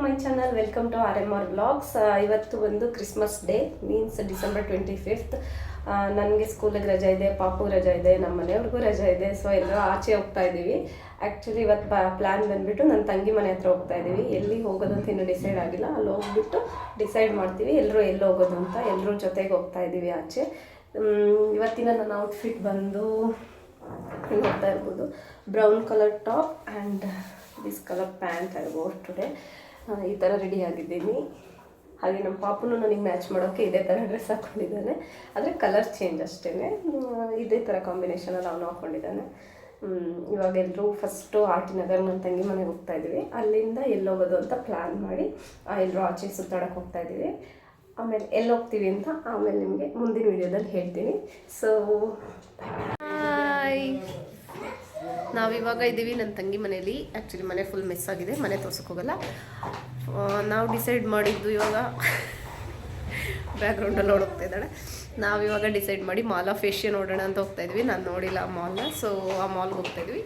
My channel, welcome to RMR vlogs. ಇವತ್ತು ಒಂದು Christmas day, means December 25th. ನನಗೆ ಸ್ಕೂಲಿಗೆ ರಜೆ ಇದೆ, ಪಾಪು ರಜೆ ಇದೆ, ನಮ್ಮ ಮನೆಯವ್ರಿಗೂ ರಜೆ ಇದೆ. ಸೊ ಎಲ್ಲರೂ ಆಚೆ ಹೋಗ್ತಾ ಇದ್ದೀವಿ. ಆ್ಯಕ್ಚುಲಿ ಇವತ್ತು ಪ್ಲ್ಯಾನ್ ಬಂದುಬಿಟ್ಟು ನನ್ನ ತಂಗಿ ಮನೆ ಹತ್ರ ಹೋಗ್ತಾ ಇದ್ದೀವಿ. ಎಲ್ಲಿ ಹೋಗೋದು ಅಂತ ಇನ್ನೂ ಡಿಸೈಡ್ ಆಗಿಲ್ಲ. ಅಲ್ಲಿ ಹೋಗ್ಬಿಟ್ಟು ಡಿಸೈಡ್ ಮಾಡ್ತೀವಿ ಎಲ್ಲರೂ ಎಲ್ಲಿ ಹೋಗೋದು ಅಂತ. ಎಲ್ಲರೂ ಜೊತೆಗೆ ಹೋಗ್ತಾ ಇದ್ದೀವಿ ಆಚೆ. ಇವತ್ತಿನ ನನ್ನ ಔಟ್ಫಿಟ್ ಬಂದು ನೋಡ್ತಾ ಇರ್ಬೋದು, brown colour top and this colour pant I wear today. ಈ ಥರ ರೆಡಿ ಆಗಿದ್ದೀನಿ. ಹಾಗೆ ನಮ್ಮ ಪಾಪುನು ನನಗೆ ಮ್ಯಾಚ್ ಮಾಡೋಕ್ಕೆ ಇದೇ ಥರ ಡ್ರೆಸ್ ಹಾಕ್ಕೊಂಡಿದ್ದಾನೆ, ಆದರೆ ಕಲರ್ ಚೇಂಜ್ ಅಷ್ಟೇ. ಇದೇ ಥರ ಕಾಂಬಿನೇಷನಲ್ಲಿ ಅವನು ಹಾಕ್ಕೊಂಡಿದ್ದಾನೆ. ಇವಾಗ ಎಲ್ಲರೂ ಫಸ್ಟು ಆರ್ಟಿ ನಗರ್ ನನ್ನ ತಂಗಿ ಮನೆಗೆ ಹೋಗ್ತಾ ಇದ್ದೀವಿ. ಅಲ್ಲಿಂದ ಎಲ್ಲೋಗೋದು ಅಂತ ಪ್ಲ್ಯಾನ್ ಮಾಡಿ ಎಲ್ಲರೂ ಆಚೆ ಸುತ್ತಾಡೋಕ್ಕೆ ಹೋಗ್ತಾ ಇದ್ದೀವಿ. ಆಮೇಲೆ ಎಲ್ಲಿ ಹೋಗ್ತೀವಿ ಅಂತ ಆಮೇಲೆ ನಿಮಗೆ ಮುಂದಿನ ವೀಡಿಯೋದಲ್ಲಿ ಹೇಳ್ತೀನಿ. ಸೊ ನಾವಿವಾಗ ಇದ್ದೀವಿ ನನ್ನ ತಂಗಿ ಮನೇಲಿ. ಆ್ಯಕ್ಚುಲಿ ಮನೆ ಫುಲ್ ಮಿಸ್ ಆಗಿದೆ, ಮನೆ ತೋರ್ಸಕ್ಕೆ ಹೋಗಲ್ಲ. ನಾವು ಡಿಸೈಡ್ ಮಾಡಿದ್ದು ಇವಾಗ ಬ್ಯಾಕ್ಗ್ರೌಂಡಲ್ಲಿ ಹೋಗ್ತಾ ಇದ್ದಾಳೆ. ನಾವಿವಾಗ ಡಿಸೈಡ್ ಮಾಡಿ ಮಾಲ್ ಆಫ್ ಏಷ್ಯಾ ನೋಡೋಣ ಅಂತ ಹೋಗ್ತಾ ಇದ್ವಿ. ನಾನು ನೋಡಿಲ್ಲ ಆ ಮಾಲ್ನ, ಸೊ ಆ ಮಾಲ್ಗೆ ಹೋಗ್ತಾ ಇದ್ವಿ.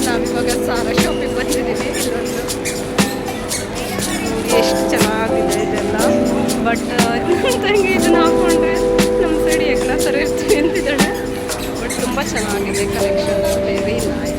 ನಾವಿವಾಗ ಸಾರಾ ಶಾಪಿಗೆ ಬಂದಿದ್ದೀವಿ. ಇಲ್ಲೊಂದು ಎಷ್ಟು ಚೆನ್ನಾಗಿದೆ ಇದೆಲ್ಲ. ಬಟ್ ನನ್ನ ತಂಗಿ ಇದನ್ನು ಹಾಕ್ಕೊಂಡ್ರೆ ನಮ್ಮ ಸೈಡ್ ಎಗ್ಲ ಥರ ಇರ್ತೀವಿ ಅಂತಿದ್ದಾಳೆ. ಬಟ್ ತುಂಬ ಚೆನ್ನಾಗಿದೆ ಕಲೆಕ್ಷನ್, ವೆರಿ ನೈಸ್.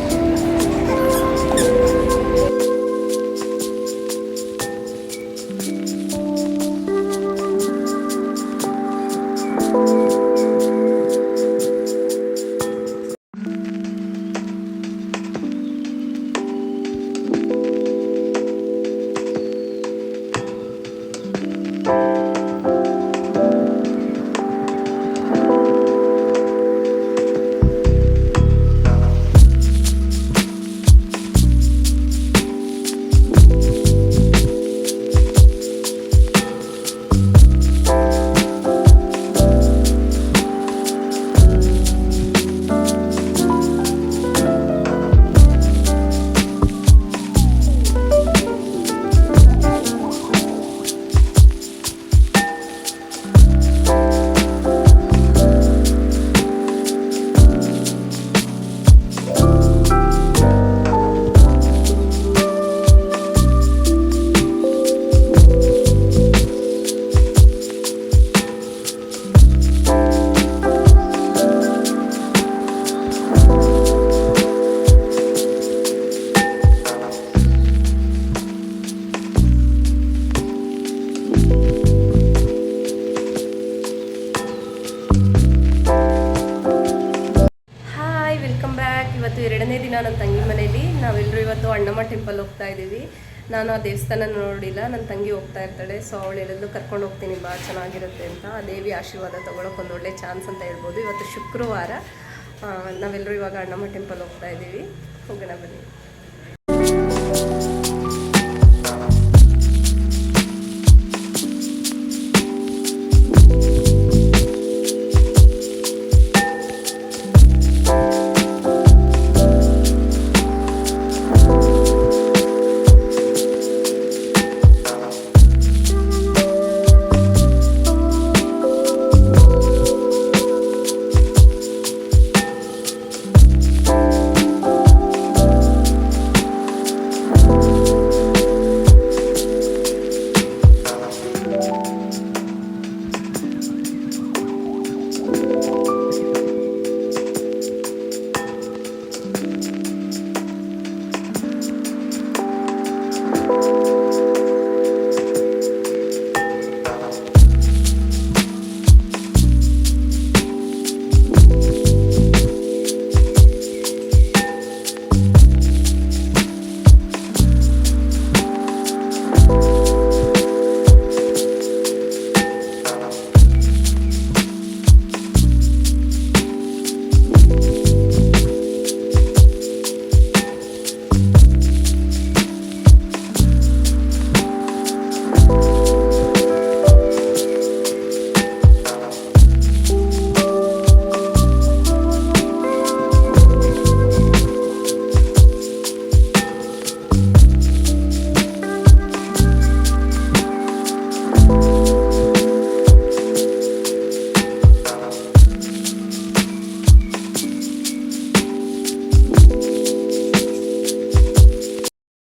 ಇವತ್ತು 2ನೇ ದಿನ ನನ್ನ ತಂಗಿ ಮನೇಲಿ ನಾವೆಲ್ಲರೂ ಇವತ್ತು ಅಣ್ಣಮ್ಮ ಟೆಂಪಲ್ ಹೋಗ್ತಾ ಇದ್ದೀವಿ. ನಾನು ಆ ದೇವಸ್ಥಾನ ನೋಡಿಲ್ಲ, ನನ್ನ ತಂಗಿ ಹೋಗ್ತಾ ಇರ್ತಾಳೆ. ಸೊ ಅವಳು ಎಲ್ಲೆಲ್ಲೂ ಕರ್ಕೊಂಡು ಹೋಗ್ತೀನಿ, ಭಾಳ ಚೆನ್ನಾಗಿರುತ್ತೆ ಅಂತ. ಆ ದೇವಿ ಆಶೀರ್ವಾದ ತೊಗೊಳಕ್ಕೆ ಒಂದು ಒಳ್ಳೆ ಚಾನ್ಸ್ ಅಂತ ಹೇಳ್ಬೋದು. ಇವತ್ತು ಶುಕ್ರವಾರ ನಾವೆಲ್ಲರೂ ಇವಾಗ ಅಣ್ಣಮ್ಮ ಟೆಂಪಲ್ ಹೋಗ್ತಾ ಇದ್ದೀವಿ. ಹೋಗೋಣ ಬನ್ನಿ.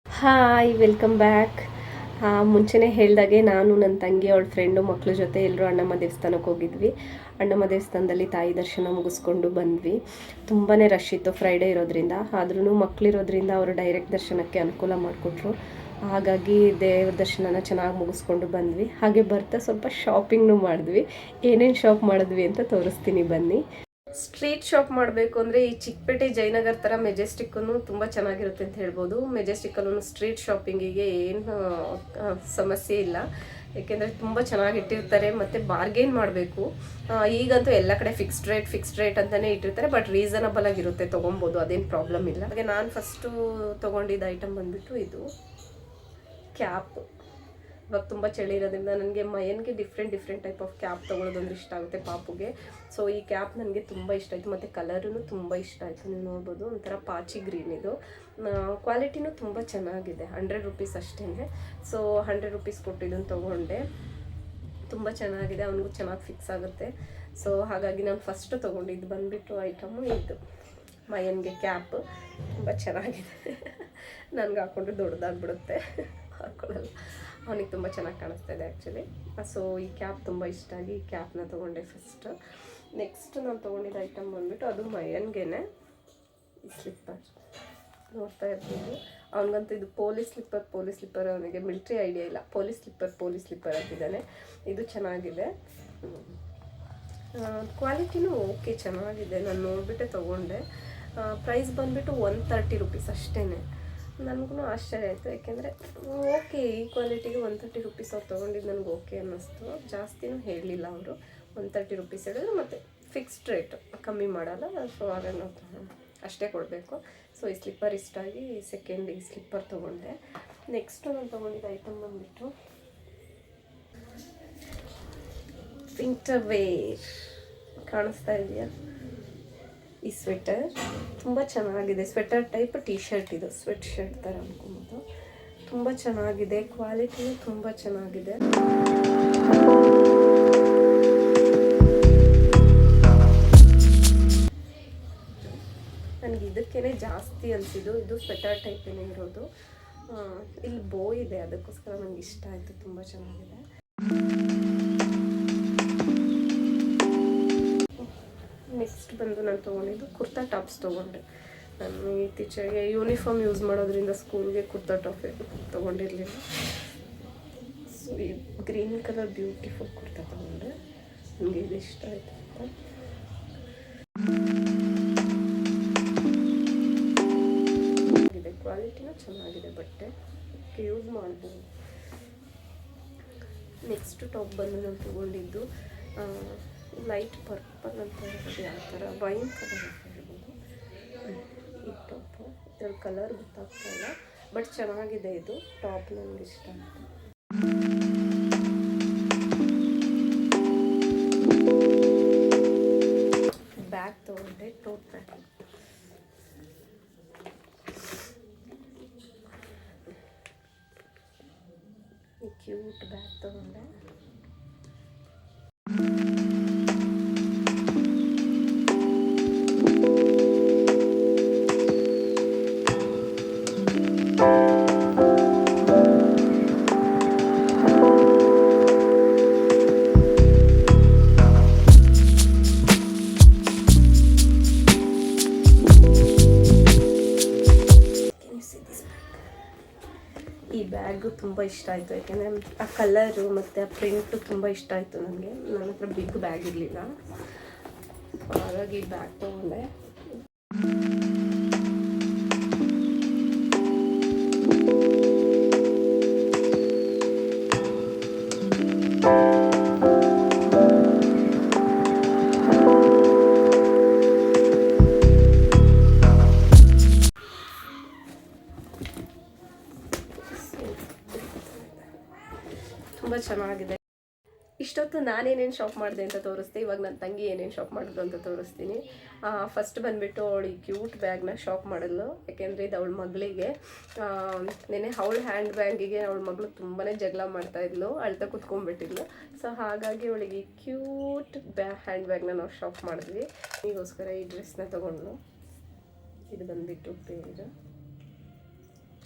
Hi, welcome back. ಮುಂಚೆನೇ ಹೇಳ್ದಾಗೆ ನಾನು ನನ್ನ ತಂಗಿ ಅವಳ ಫ್ರೆಂಡು ಮಕ್ಕಳ ಜೊತೆ ಎಲ್ಲರೂ ಅಣ್ಣಮ್ಮ ದೇವಸ್ಥಾನಕ್ಕೆ ಹೋಗಿದ್ವಿ. ಅಣ್ಣಮ್ಮ ದೇವಸ್ಥಾನದಲ್ಲಿ ತಾಯಿ ದರ್ಶನ ಮುಗಿಸ್ಕೊಂಡು ಬಂದ್ವಿ. ತುಂಬಾ ರಶ್ ಇತ್ತು ಫ್ರೈಡೇ ಇರೋದ್ರಿಂದ, ಆದ್ರೂ ಮಕ್ಕಳಿರೋದ್ರಿಂದ ಅವರು ಡೈರೆಕ್ಟ್ ದರ್ಶನಕ್ಕೆ ಅನುಕೂಲ ಮಾಡಿಕೊಟ್ರು. ಹಾಗಾಗಿ ದೇವ್ರ ದರ್ಶನನ ಚೆನ್ನಾಗಿ ಮುಗಿಸ್ಕೊಂಡು ಬಂದ್ವಿ. ಹಾಗೆ ಬರ್ತಾ ಸ್ವಲ್ಪ ಶಾಪಿಂಗ್ನೂ ಮಾಡಿದ್ವಿ. ಏನೇನು ಶಾಪ್ ಮಾಡಿದ್ವಿ ಅಂತ ತೋರಿಸ್ತೀನಿ ಬನ್ನಿ. ಸ್ಟ್ರೀಟ್ ಶಾಪ್ ಮಾಡಬೇಕು ಅಂದರೆ ಈ ಚಿಕ್ಕಪೇಟೆ ಜಯನಗರ್ ಥರ ಮೆಜೆಸ್ಟಿಕ್ಕೂ ತುಂಬ ಚೆನ್ನಾಗಿರುತ್ತೆ ಅಂತ ಹೇಳ್ಬೋದು. ಮೆಜೆಸ್ಟಿಕ್ಕಲ್ಲೂ ಸ್ಟ್ರೀಟ್ ಶಾಪಿಂಗಿಗೆ ಏನು ಸಮಸ್ಯೆ ಇಲ್ಲ, ಏಕೆಂದರೆ ತುಂಬ ಚೆನ್ನಾಗಿ ಇಟ್ಟಿರ್ತಾರೆ ಮತ್ತು ಬಾರ್ಗೇನ್ ಮಾಡಬೇಕು. ಈಗಂತೂ ಎಲ್ಲ ಕಡೆ ಫಿಕ್ಸ್ಡ್ ರೇಟ್ ಅಂತಲೇ ಇಟ್ಟಿರ್ತಾರೆ, ಬಟ್ ರೀಸನಬಲ್ ಆಗಿರುತ್ತೆ, ತೊಗೊಬೋದು, ಅದೇನು ಪ್ರಾಬ್ಲಮ್ ಇಲ್ಲ. ಹಾಗೆ ನಾನು ಫಸ್ಟು ತೊಗೊಂಡಿದ್ದ ಐಟಮ್ ಬಂದುಬಿಟ್ಟು ಇದು ಕ್ಯಾಪ್. ಇವಾಗ ತುಂಬ ಚಳಿ ಇರೋದ್ರಿಂದ ನನಗೆ ಮಯನ್ಗೆ ಡಿಫ್ರೆಂಟ್ ಟೈಪ್ ಆಫ್ ಕ್ಯಾಪ್ ತೊಗೊಳೋದಂದ್ರೆ ಇಷ್ಟ ಆಗುತ್ತೆ ಪಾಪುಗೆ. ಸೊ ಈ ಕ್ಯಾಪ್ ನನಗೆ ತುಂಬ ಇಷ್ಟ ಆಯಿತು, ಮತ್ತು ಕಲರೂ ತುಂಬ ಇಷ್ಟ ಆಯಿತು. ನೀವು ನೋಡ್ಬೋದು, ಒಂಥರ ಪಾಚಿ ಗ್ರೀನ್ ಇದು. ಕ್ವಾಲಿಟಿನೂ ತುಂಬ ಚೆನ್ನಾಗಿದೆ. 100 ರೂಪೀಸ್ ಅಷ್ಟೇ. ಸೊ 100 ರೂಪೀಸ್ ಕೊಟ್ಟು ಇದನ್ನು ತೊಗೊಂಡೆ. ತುಂಬ ಚೆನ್ನಾಗಿದೆ, ಅವನಿಗೂ ಚೆನ್ನಾಗಿ ಫಿಕ್ಸ್ ಆಗುತ್ತೆ. ಸೊ ಹಾಗಾಗಿ ನಾನು ಫಸ್ಟ್ ತೊಗೊಂಡಿದ್ದು ಬಂದುಬಿಟ್ಟು ಐಟಮು ಇದು ಮಯನ್ಗೆ ಕ್ಯಾಪ್. ತುಂಬ ಚೆನ್ನಾಗಿದೆ. ನನಗೆ ಹಾಕ್ಕೊಂಡ್ರೆ ದೊಡ್ಡದಾಗ್ಬಿಡುತ್ತೆ, ಹಾಕ್ಕೊಳ್ಳಲ್ಲ. ಅವನಿಗೆ ತುಂಬ ಚೆನ್ನಾಗಿ ಕಾಣಿಸ್ತಾ ಇದೆ ಆ್ಯಕ್ಚುಲಿ. ಸೊ ಈ ಕ್ಯಾಪ್ ತುಂಬ ಇಷ್ಟ ಆಗಿ ಈ ಕ್ಯಾಪ್ನ ತೊಗೊಂಡೆ ಫಸ್ಟ್. ನೆಕ್ಸ್ಟ್ ನಾನು ತೊಗೊಂಡಿದ್ದ ಐಟಮ್ ಬಂದುಬಿಟ್ಟು ಅದು ಮಯನ್ಗೆನೆ ಈ ಸ್ಲಿಪ್ಪರ್ ನೋಡ್ತಾ ಇರ್ಬೋದು. ಅವನಿಗಂತೂ ಇದು ಪೊಲೀಸ್ ಸ್ಲಿಪ್ಪರ್ ಅವನಿಗೆ ಮಿಲ್ಟ್ರಿ ಐಡಿಯಾ ಇಲ್ಲ. ಪೊಲೀಸ್ ಸ್ಲಿಪ್ಪರ್ ಅಂತಿದ್ದಾನೆ. ಇದು ಚೆನ್ನಾಗಿದೆ, ಕ್ವಾಲಿಟಿನೂ ಓಕೆ ಚೆನ್ನಾಗಿದೆ. ನಾನು ನೋಡಿಬಿಟ್ಟೆ ತೊಗೊಂಡೆ. ಪ್ರೈಸ್ ಬಂದುಬಿಟ್ಟು 130 ರುಪೀಸ್ ಅಷ್ಟೇ. ನನಗೂ ಆಶ್ಚರ್ಯ ಆಯಿತು, ಯಾಕೆಂದರೆ ಓಕೆ ಈ ಕ್ವಾಲಿಟಿಗೆ 130 ರುಪೀಸ್ ಅವ್ರು ತೊಗೊಂಡಿದ್ದು ನನಗೆ ಓಕೆ ಅನ್ನಿಸ್ತು. ಜಾಸ್ತಿನೂ ಹೇಳಲಿಲ್ಲ ಅವರು, 130 ರುಪೀಸ್ ಹೇಳಿದ್ರು. ಮತ್ತು ಫಿಕ್ಸ್ಡ್ ರೇಟ್, ಕಮ್ಮಿ ಮಾಡಲ್ಲ. ಸೊ ಆಗ ನಾವು ಅಷ್ಟೇ ಕೊಡಬೇಕು. ಸೊ ಈ ಸ್ಲಿಪ್ಪರ್ ಇಷ್ಟ ಆಗಿ ಸೆಕೆಂಡ್ ಈ ಸ್ಲಿಪ್ಪರ್ ತೊಗೊಂಡೆ. ನೆಕ್ಸ್ಟು ನಾನು ತೊಗೊಂಡಿದ್ದ ಐಟಮ್ ಬಂದುಬಿಟ್ಟು ವಿಂಟರ್ ವೇರ್. ಕಾಣಿಸ್ತಾ ಇದೆಯಾ ಈ ಸ್ವೆಟರ್? ತುಂಬ ಚೆನ್ನಾಗಿದೆ. ಸ್ವೆಟರ್ ಟೈಪ್ ಟೀ ಶರ್ಟ್, ಇದು ಸ್ವೆಟ್ ಶರ್ಟ್ ಥರ ಅನ್ಕೊಬೋದು. ತುಂಬ ಚೆನ್ನಾಗಿದೆ, ಕ್ವಾಲಿಟಿಯೂ ತುಂಬ ಚೆನ್ನಾಗಿದೆ. ನನಗೆ ಇದಕ್ಕೇ ಜಾಸ್ತಿ ಅನಿಸಿದ್ದು ಇದು ಸ್ವೆಟರ್ ಟೈಪೇನೇ ಇರೋದು. ಇಲ್ಲಿ ಬೋ ಇದೆ, ಅದಕ್ಕೋಸ್ಕರ ನನಗೆ ಇಷ್ಟ ಆಯಿತು, ತುಂಬ ಚೆನ್ನಾಗಿದೆ. ನೆಕ್ಸ್ಟ್ ಬಂದು ನಾನು ತೊಗೊಂಡಿದ್ದು ಕುರ್ತಾ ಟಾಪ್ಸ್ ತೊಗೊಂಡೆ. ನಾನು ಇತ್ತೀಚೆಗೆ ಯೂನಿಫಾರ್ಮ್ ಯೂಸ್ ಮಾಡೋದ್ರಿಂದ ಸ್ಕೂಲ್ಗೆ ಕುರ್ತಾ ಟಾಪ್ ತೊಗೊಂಡಿರಲಿಲ್ಲ. ಸೊ ಈ ಗ್ರೀನ್ ಕಲರ್ ಬ್ಯೂಟಿಫುಲ್ ಕುರ್ತಾ ತೊಗೊಂಡೆ. ನನಗೆ ಇದು ಇಷ್ಟ ಆಯಿತು ಅಂತ. ಕ್ವಾಲಿಟಿನೂ ಚೆನ್ನಾಗಿದೆ, ಬಟ್ಟೆ ಯೂಸ್ ಮಾಡ್ಬೋದು. ನೆಕ್ಸ್ಟ್ ಟಾಪ್ ಬಂದು ನಾನು ತೊಗೊಂಡಿದ್ದು ಲೈಟ್ ಪರ್ಪಲ್ ಅಂತ ಹೇಳ್ಬೋದು, ಯಾವ ಥರ ವೈನ್ ಕಲರ್ ಅಂತ ಹೇಳ್ಬೋದು. ಈ ಟಾಪು ಇದರ ಕಲರ್ ಗೊತ್ತಾಗ್ತಾ ಇಲ್ಲ, ಬಟ್ ಚೆನ್ನಾಗಿದೆ ಇದು ಟಾಪ್, ನನಗೆ ಇಷ್ಟ ಆಯಿತು. ಬ್ಯಾಗ್ ತೊಗೊಂಡೆ, ಟೋಟ್ ಬ್ಯಾಗ್. ಕ್ಯೂಟ್ ಬ್ಯಾಗ್ ತೊಗೊಂಡೆ. ಈ ಬ್ಯಾಗು ತುಂಬ ಇಷ್ಟ ಆಯಿತು, ಯಾಕೆಂದರೆ ಆ ಕಲರು ಮತ್ತು ಆ ಪ್ರಿಂಟು ತುಂಬ ಇಷ್ಟ ಆಯಿತು ನನಗೆ. ನನ್ನ ಹತ್ರ ಬಿಗ್ ಬ್ಯಾಗ್ ಇರಲಿಲ್ಲ, ಹಾಗಾಗಿ ಈ ಬ್ಯಾಗ್ ತೊಗೊಂಡೆ. ತುಂಬ ಚೆನ್ನಾಗಿದೆ. ಇಷ್ಟೊತ್ತು ನಾನೇನೇನು ಶಾಪ್ ಮಾಡಿದೆ ಅಂತ ತೋರಿಸ್ತೀನಿ. ಇವಾಗ ನನ್ನ ತಂಗಿ ಏನೇನು ಶಾಪ್ ಮಾಡೋದು ಅಂತ ತೋರಿಸ್ತೀನಿ. ಫಸ್ಟ್ ಬಂದುಬಿಟ್ಟು ಅವಳು ಈ ಕ್ಯೂಟ್ ಬ್ಯಾಗ್ನ ಶಾಪ್ ಮಾಡಿದ್ಲು, ಯಾಕೆಂದರೆ ಇದು ಅವಳ ಮಗಳಿಗೆ. ನೆನೆ ಅವಳ ಹ್ಯಾಂಡ್ ಬ್ಯಾಗಿಗೆ ಅವಳ ಮಗಳು ತುಂಬಾ ಜಗಳ ಮಾಡ್ತಾಯಿದ್ಲು, ಅಳ್ತಾ ಕುತ್ಕೊಂಡ್ಬಿಟ್ಟಿದ್ಲು. ಸೊ ಹಾಗಾಗಿ ಅವಳಿಗೆ ಈ ಕ್ಯೂಟ್ ಹ್ಯಾಂಡ್ ಬ್ಯಾಗ್ನ ನಾವು ಶಾಪ್ ಮಾಡಿದ್ವಿ. ಈಗೋಸ್ಕರ ಈ ಡ್ರೆಸ್ನ ತೊಗೊಂಡ್ಲು. ಇದು ಬಂದುಬಿಟ್ಟು ಬೇರೆ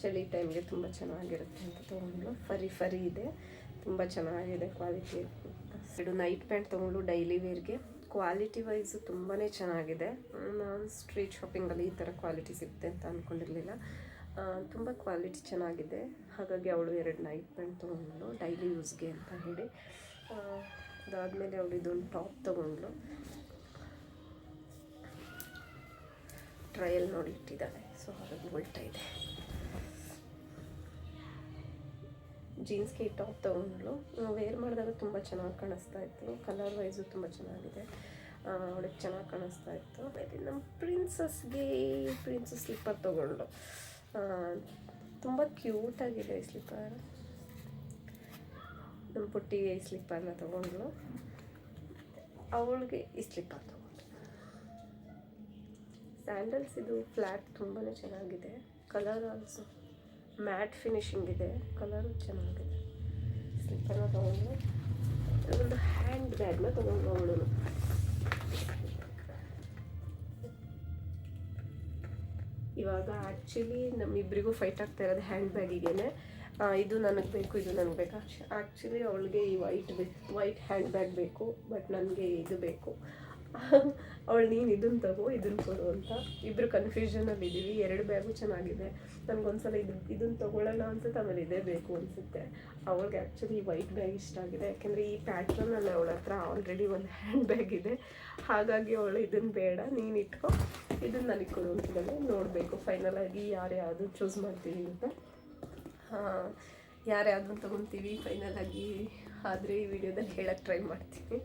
ಚಳಿ ಟೈಮ್ಗೆ ತುಂಬ ಚೆನ್ನಾಗಿರುತ್ತೆ ಅಂತ ತೊಗೊಂಡ್ಲು. ಫರಿ ಇದೆ, ತುಂಬ ಚೆನ್ನಾಗಿದೆ ಕ್ವಾಲಿಟಿ. ಇದು ನೈಟ್ ಪ್ಯಾಂಟ್ ತೊಗೊಂಡು ಡೈಲಿ ವೇರ್ಗೆ. ಕ್ವಾಲಿಟಿ ವೈಸು ತುಂಬಾ ಚೆನ್ನಾಗಿದೆ. ನಾನು ಸ್ಟ್ರೀಟ್ ಶಾಪಿಂಗಲ್ಲಿ ಈ ಥರ ಕ್ವಾಲಿಟಿ ಸಿಗುತ್ತೆ ಅಂತ ಅಂದ್ಕೊಂಡಿರಲಿಲ್ಲ. ತುಂಬ ಕ್ವಾಲಿಟಿ ಚೆನ್ನಾಗಿದೆ. ಹಾಗಾಗಿ ಅವಳು 2 ನೈಟ್ ಪ್ಯಾಂಟ್ ತೊಗೊಂಡ್ಳು ಡೈಲಿ ಯೂಸ್ಗೆ ಅಂತ ಹೇಳಿ. ಅದಾದಮೇಲೆ ಅವಳು ಇದೊಂದು ಟಾಪ್ ತೊಗೊಂಡ್ಳು. ಟ್ರಯಲ್ ನೋಡಿ ಇಟ್ಟಿದ್ದಾಳೆ, ಸೊ ಹಾಗಾಗಿ ಉಲ್ಟಾ ಇದೆ. ಜೀನ್ಸ್ಗೆ ಈ ಟಾಪ್ ತೊಗೊಂಡ್ಳು. ವೇರ್ ಮಾಡಿದಾಗ ತುಂಬ ಚೆನ್ನಾಗಿ ಕಾಣಿಸ್ತಾ ಇತ್ತು. ಕಲರ್ ವೈಸು ತುಂಬ ಚೆನ್ನಾಗಿದೆ, ಅವಳಿಗೆ ಚೆನ್ನಾಗಿ ಕಾಣಿಸ್ತಾ ಇತ್ತು. ಆಮೇಲೆ ನಮ್ಮ ಪ್ರಿನ್ಸಸ್ಗೆ ಸ್ಲಿಪ್ಪರ್ ತೊಗೊಂಡ್ಳು. ತುಂಬ ಕ್ಯೂಟಾಗಿದೆ ಈ ಸ್ಲಿಪ್ಪರ್. ನಮ್ಮ ಪುಟ್ಟಿಗೆ ಈ ಸ್ಲಿಪ್ಪರ್ನ ತೊಗೊಂಡ್ಳು. ಅವಳಿಗೆ ಈ ಸ್ಲಿಪ್ಪರ್ ತೊಗೊಂಡು. ಸ್ಯಾಂಡಲ್ಸ್ ಇದು ಫ್ಲ್ಯಾಟ್ ತುಂಬಾ ಚೆನ್ನಾಗಿದೆ. ಕಲರ್ ಆಲ್ಸೋ ಮ್ಯಾಟ್ ಫಿನಿಶಿಂಗ್ ಇದೆ, ಕಲರು ಚೆನ್ನಾಗಿದೆ. ಸ್ಲಿಪ್ಪರ್ನ ತೊಗೊಂಡು ಒಂದು ಹ್ಯಾಂಡ್ ಬ್ಯಾಗ್ನ ತೊಗೊಂಡು ಅವಳು. ಇವಾಗ ಆ್ಯಕ್ಚುಲಿ ನಮ್ಮಿಬ್ಬರಿಗೂ ಫೈಟ್ ಆಗ್ತಾ ಇರೋದು ಹ್ಯಾಂಡ್ ಬ್ಯಾಗಿಗೆ. ಇದು ನನಗೆ ಬೇಕು, ಇದು ನನಗೆ ಬೇಕು. ಆ್ಯಕ್ಚುಲಿ ಅವಳಿಗೆ ಈ ವೈಟ್ ಹ್ಯಾಂಡ್ ಬ್ಯಾಗ್ ಬೇಕು, ಬಟ್ ನನಗೆ ಇದು ಬೇಕು. ಅವಳು ನೀನು ಇದನ್ನು ತಗೋ ಇದನ್ನು ಕೊಡು ಅಂತ. ಇಬ್ಬರು ಕನ್ಫ್ಯೂಷನಲ್ಲಿ ಇದ್ದೀವಿ. 2 ಬ್ಯಾಗು ಚೆನ್ನಾಗಿದೆ. ನನಗೊಂದ್ಸಲ ಇದನ್ನು ತೊಗೊಳ್ಳೋಣ ಅನ್ಸುತ್ತೆ, ಆಮೇಲೆ ಇದೇ ಬೇಕು ಅನಿಸುತ್ತೆ. ಅವಳಿಗೆ ಆ್ಯಕ್ಚುಲಿ ವೈಟ್ ಬ್ಯಾಗ್ ಇಷ್ಟ ಆಗಿದೆ, ಯಾಕೆಂದರೆ ಈ ಪ್ಯಾಟ್ರನಲ್ಲಿ ಅವಳ ಹತ್ರ ಆಲ್ರೆಡಿ ಒಂದು ಹ್ಯಾಂಡ್ ಬ್ಯಾಗ್ ಇದೆ. ಹಾಗಾಗಿ ಅವಳು ಇದನ್ನು ಬೇಡ, ನೀನು ಇಟ್ಕೊ, ಇದನ್ನು ನನಗೆ ಕೊಡು ಅಂತಿದ್ದಾಳೆ. ನೋಡಬೇಕು ಫೈನಲಾಗಿ ಯಾರು ಚೂಸ್ ಮಾಡ್ತೀವಿ ಅಂತ. ಯಾರ್ಯಾವ್ದನ್ನು ತೊಗೊತೀವಿ ಫೈನಲಾಗಿ ಆದರೆ ಈ ವಿಡಿಯೋದಲ್ಲಿ ಹೇಳೋಕ್ಕೆ ಟ್ರೈ ಮಾಡ್ತೀನಿ.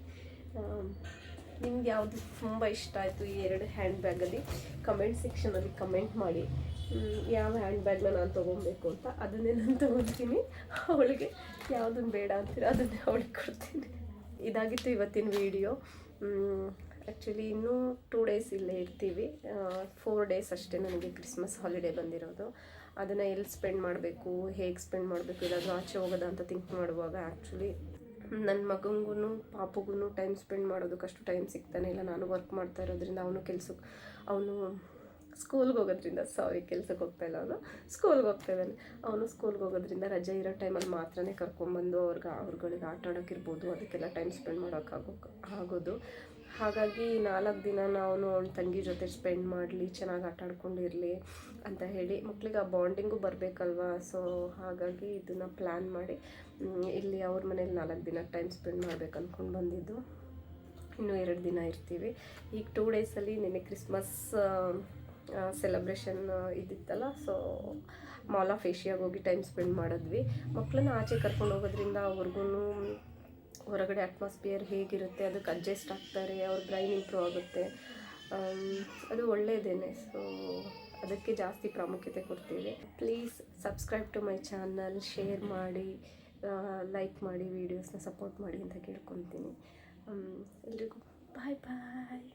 ನಿಮ್ಗೆ ಯಾವುದು ತುಂಬ ಇಷ್ಟ ಆಯಿತು ಈ 2 ಹ್ಯಾಂಡ್ ಬ್ಯಾಗಲ್ಲಿ ಕಮೆಂಟ್ ಸೆಕ್ಷನಲ್ಲಿ ಕಮೆಂಟ್ ಮಾಡಿ. ಯಾವ ಹ್ಯಾಂಡ್ ಬ್ಯಾಗ್ನ ನಾನು ತೊಗೊಬೇಕು ಅಂತ ಅದನ್ನೇ ನಾನು ತೊಗೊತೀನಿ. ಅವಳಿಗೆ ಯಾವುದನ್ನು ಬೇಡ ಅಂತೀರ ಅದನ್ನೇ ಅವಳಿಗೆ ಕೊಡ್ತೀನಿ. ಇದಾಗಿತ್ತು ಇವತ್ತಿನ ವಿಡಿಯೋ. ಆ್ಯಕ್ಚುಲಿ ಇನ್ನೂ 2 ಡೇಸ್ ಇಲ್ಲೇ ಇರ್ತೀವಿ. 4 ಡೇಸ್ ಅಷ್ಟೇ ನನಗೆ ಕ್ರಿಸ್ಮಸ್ ಹಾಲಿಡೇ ಬಂದಿರೋದು. ಅದನ್ನು ಎಲ್ಲಿ ಸ್ಪೆಂಡ್ ಮಾಡಬೇಕು, ಹೇಗೆ ಸ್ಪೆಂಡ್ ಮಾಡಬೇಕು, ಎಲ್ಲಾದರೂ ಆಚೆ ಹೋಗೋದಾ ಅಂತ ಥಿಂಕ್ ಮಾಡುವಾಗ ಆ್ಯಕ್ಚುಲಿ ನನ್ನ ಮಗಂಗೂ ಪಾಪುಗೂ ಟೈಮ್ ಸ್ಪೆಂಡ್ ಮಾಡೋದಕ್ಕಷ್ಟು ಟೈಮ್ ಸಿಗ್ತಾನೆ ಇಲ್ಲ. ನಾನು ವರ್ಕ್ ಮಾಡ್ತಾ ಇರೋದ್ರಿಂದ ಅವನು ಸ್ಕೂಲ್ಗೆ ಹೋಗೋದ್ರಿಂದ ಕೆಲ್ಸಕ್ಕೆ ಹೋಗ್ತಾಯಿಲ್ಲ, ಸ್ಕೂಲ್ಗೆ ಹೋಗ್ತಾ ಇದ್ದಾನೆ. ಅವನು ಸ್ಕೂಲ್ಗೆ ಹೋಗೋದ್ರಿಂದ ರಜೆ ಇರೋ ಟೈಮಲ್ಲಿ ಮಾತ್ರನೇ ಕರ್ಕೊಂಬಂದು ಅವ್ರುಗಳಿಗೆ ಆಟ ಆಡೋಕ್ಕಿರ್ಬೋದು, ಅದಕ್ಕೆಲ್ಲ ಟೈಮ್ ಸ್ಪೆಂಡ್ ಆಗೋದು. ಹಾಗಾಗಿ 4 ದಿನ ಅವನು ಅವನ ತಂಗಿ ಜೊತೆ ಸ್ಪೆಂಡ್ ಮಾಡಲಿ, ಚೆನ್ನಾಗಿ ಆಟ ಆಡ್ಕೊಂಡಿರಲಿ ಅಂತ ಹೇಳಿ ಮಕ್ಕಳಿಗೆ ಆ ಬಾಂಡಿಂಗು ಬರಬೇಕಲ್ವ. ಸೊ ಹಾಗಾಗಿ ಇದನ್ನು ಪ್ಲ್ಯಾನ್ ಮಾಡಿ ಇಲ್ಲಿ ಅವ್ರ ಮನೇಲಿ 4 ದಿನ ಟೈಮ್ ಸ್ಪೆಂಡ್ ಮಾಡ್ಬೇಕು ಅಂದ್ಕೊಂಡು ಬಂದಿದ್ದು. ಇನ್ನೂ 2 ದಿನ ಇರ್ತೀವಿ. ಈಗ 2 ಡೇಸಲ್ಲಿ ನೆನ್ನೆ ಕ್ರಿಸ್ಮಸ್ ಸೆಲೆಬ್ರೇಷನ್ ಇದ್ದಿತ್ತಲ್ಲ, ಸೊ ಮಾಲ್ ಆಫ್ ಏಷ್ಯಾಗೆ ಹೋಗಿ ಟೈಮ್ ಸ್ಪೆಂಡ್ ಮಾಡಿದ್ವಿ. ಮಕ್ಕಳನ್ನ ಆಚೆ ಕರ್ಕೊಂಡು ಹೋಗೋದ್ರಿಂದ ಅವ್ರಿಗೂ ಹೊರಗಡೆ ಅಟ್ಮಾಸ್ಫಿಯರ್ ಹೇಗಿರುತ್ತೆ ಅದಕ್ಕೆ ಅಡ್ಜಸ್ಟ್ ಆಗ್ತಾರೆ, ಅವ್ರ ಬ್ರೈನ್ ಇಂಪ್ರೂವ್ ಆಗುತ್ತೆ, ಅದು ಒಳ್ಳೆಯದೇನೆ. ಸೊ ಅದಕ್ಕೆ ಜಾಸ್ತಿ ಪ್ರಾಮುಖ್ಯತೆ ಕೊಡ್ತೀವಿ. Please subscribe to my channel, share ಮಾಡಿ, ಲೈಕ್ ಮಾಡಿ, ವೀಡಿಯೋಸ್ನ ಸಪೋರ್ಟ್ ಮಾಡಿ ಅಂತ ಕೇಳ್ಕೊತೀನಿ. ಎಲ್ರಿಗೂ ಬಾಯ್ ಬಾಯ್.